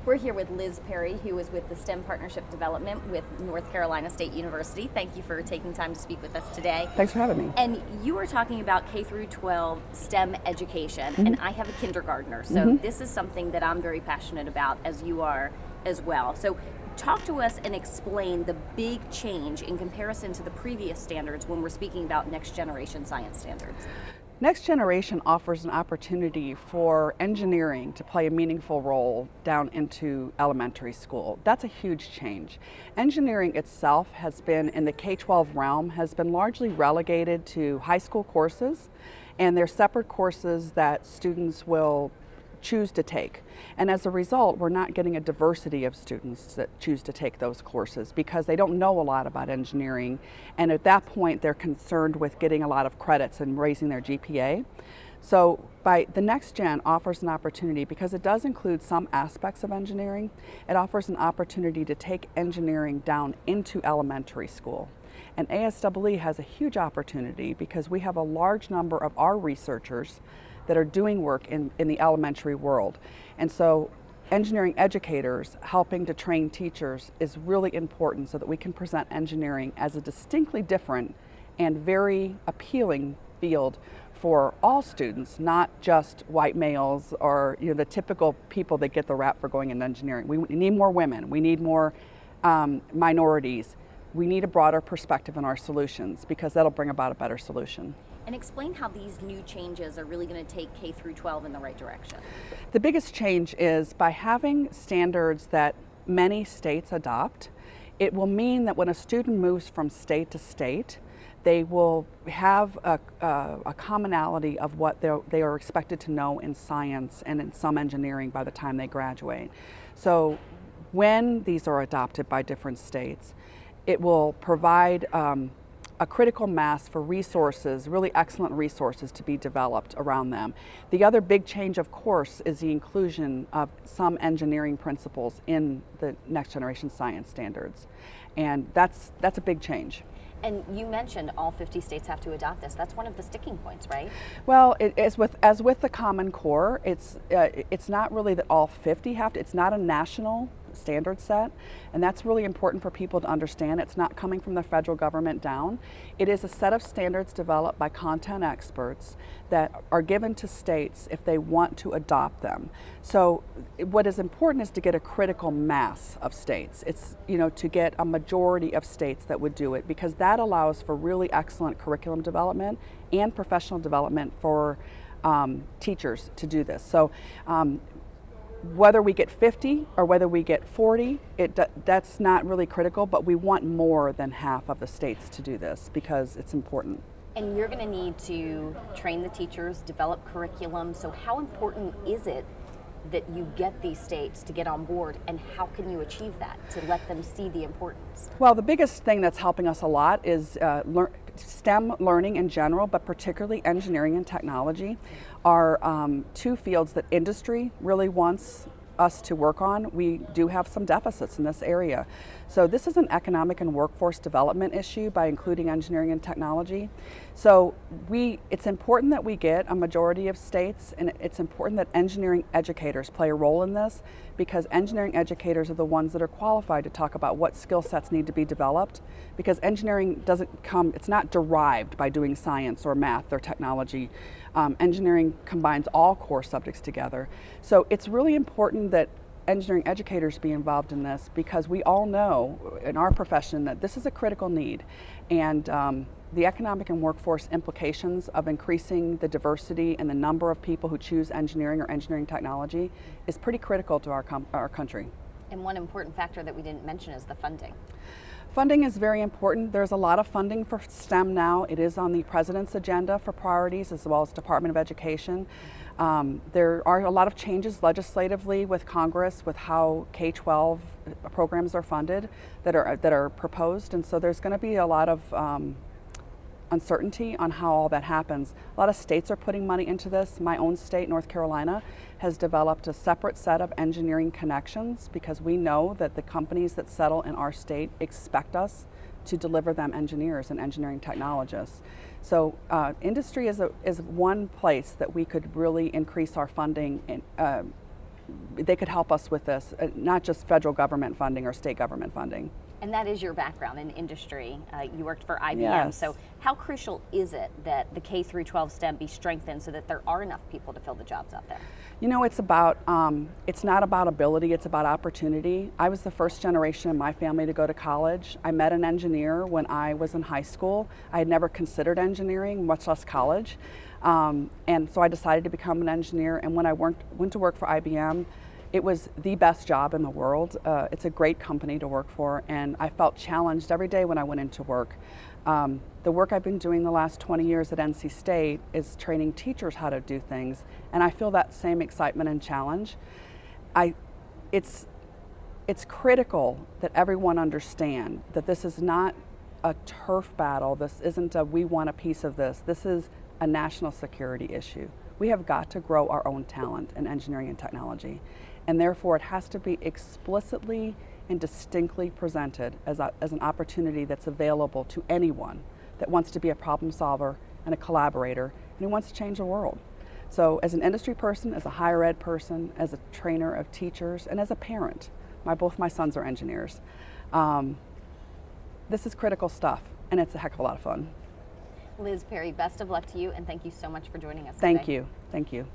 We're here with Liz Parry, who is with the STEM Partnership Development with North Carolina State University. Thank you for taking time to speak with us today. Thanks for having me. And you were talking about K-12 STEM education, and I have a kindergartner, so this is something that I'm very passionate about, as you are as well. So talk to us and explain the big change in comparison to the previous standards when we're speaking about next generation science standards. Next Generation offers an opportunity for engineering to play a meaningful role down into elementary school. That's a huge change. Engineering itself has been, in the K-12 realm, has been largely relegated to high school courses, and they're separate courses that students will choose to take. And as a result, we're not getting a diversity of students that choose to take those courses because they don't know a lot about engineering, and at that point they're concerned with getting a lot of credits and raising their GPA. So the Next Gen offers an opportunity, because it does include some aspects of engineering, it offers an opportunity to take engineering down into elementary school. And ASEE has a huge opportunity because we have a large number of our researchers that are doing work in the elementary world. And so engineering educators helping to train teachers is really important so that we can present engineering as a distinctly different and very appealing field for all students, not just white males or the typical people that get the rap for going into engineering. We need more women, we need more minorities. We need a broader perspective in our solutions because that'll bring about a better solution. And explain how these new changes are really going to take K-12 in the right direction. The biggest change is by having standards that many states adopt, it will mean that when a student moves from state to state, they will have a commonality of what they are expected to know in science and in some engineering by the time they graduate. So when these are adopted by different states, it will provide a critical mass for resources, really excellent resources to be developed around them. The other big change, of course, is the inclusion of some engineering principles in the Next Generation Science standards. And that's a big change. And you mentioned all 50 states have to adopt this. That's one of the sticking points, right? Well, as with the Common Core, it's not really that all 50 have to. It's not a national standard set, and that's really important for people to understand. It's not coming from the federal government down. It is a set of standards developed by content experts that are given to states if they want to adopt them. So what is important is to get a critical mass of states. It's, to get a majority of states that would do it, because that allows for really excellent curriculum development and professional development for teachers to do this. So whether we get 50 or whether we get 40, that's not really critical, but we want more than half of the states to do this because it's important. And you're going to need to train the teachers, develop curriculum. So how important is it that you get these states to get on board, and how can you achieve that to let them see the importance? Well, the biggest thing that's helping us a lot is STEM learning in general, but particularly engineering and technology are two fields that industry really wants us to work on. We do have some deficits in this area. So this is an economic and workforce development issue by including engineering and technology. So it's important that we get a majority of states, and it's important that engineering educators play a role in this, because engineering educators are the ones that are qualified to talk about what skill sets need to be developed, because engineering it's not derived by doing science or math or technology. Engineering combines all core subjects together. So it's really important that engineering educators be involved in this, because we all know in our profession that this is a critical need, and the economic and workforce implications of increasing the diversity and the number of people who choose engineering or engineering technology is pretty critical to our country. And one important factor that we didn't mention is the funding. Funding is very important. There's a lot of funding for STEM now. It is on the President's agenda for priorities, as well as Department of Education. There are a lot of changes legislatively with Congress with how K-12 programs are funded that are proposed, and so there's going to be a lot of uncertainty on how all that happens. A lot of states are putting money into this. My own state, North Carolina, has developed a separate set of engineering connections, because we know that the companies that settle in our state expect us to deliver them engineers and engineering technologists. So industry is one place that we could really increase our funding they could help us with this, not just federal government funding or state government funding. And that is your background in industry. You worked for IBM. Yes. So how crucial is it that the K through 12 STEM be strengthened so that there are enough people to fill the jobs out there? You know, it's not about ability, it's about opportunity. I was the first generation in my family to go to college. I met an engineer when I was in high school. I had never considered engineering, much less college. And so I decided to become an engineer. And when I went to work for IBM, it was the best job in the world. It's a great company to work for, and I felt challenged every day when I went into work. The work I've been doing the last 20 years at NC State is training teachers how to do things, and I feel that same excitement and challenge. It's critical that everyone understand that this is not a turf battle. This isn't a we want a piece of this. This is a national security issue. We have got to grow our own talent in engineering and technology, and therefore it has to be explicitly and distinctly presented as an opportunity that's available to anyone that wants to be a problem solver and a collaborator and who wants to change the world. So as an industry person, as a higher ed person, as a trainer of teachers, and as a parent, both my sons are engineers, this is critical stuff, and it's a heck of a lot of fun. Liz Parry, best of luck to you, and thank you so much for joining us Thank today. you. Thank you.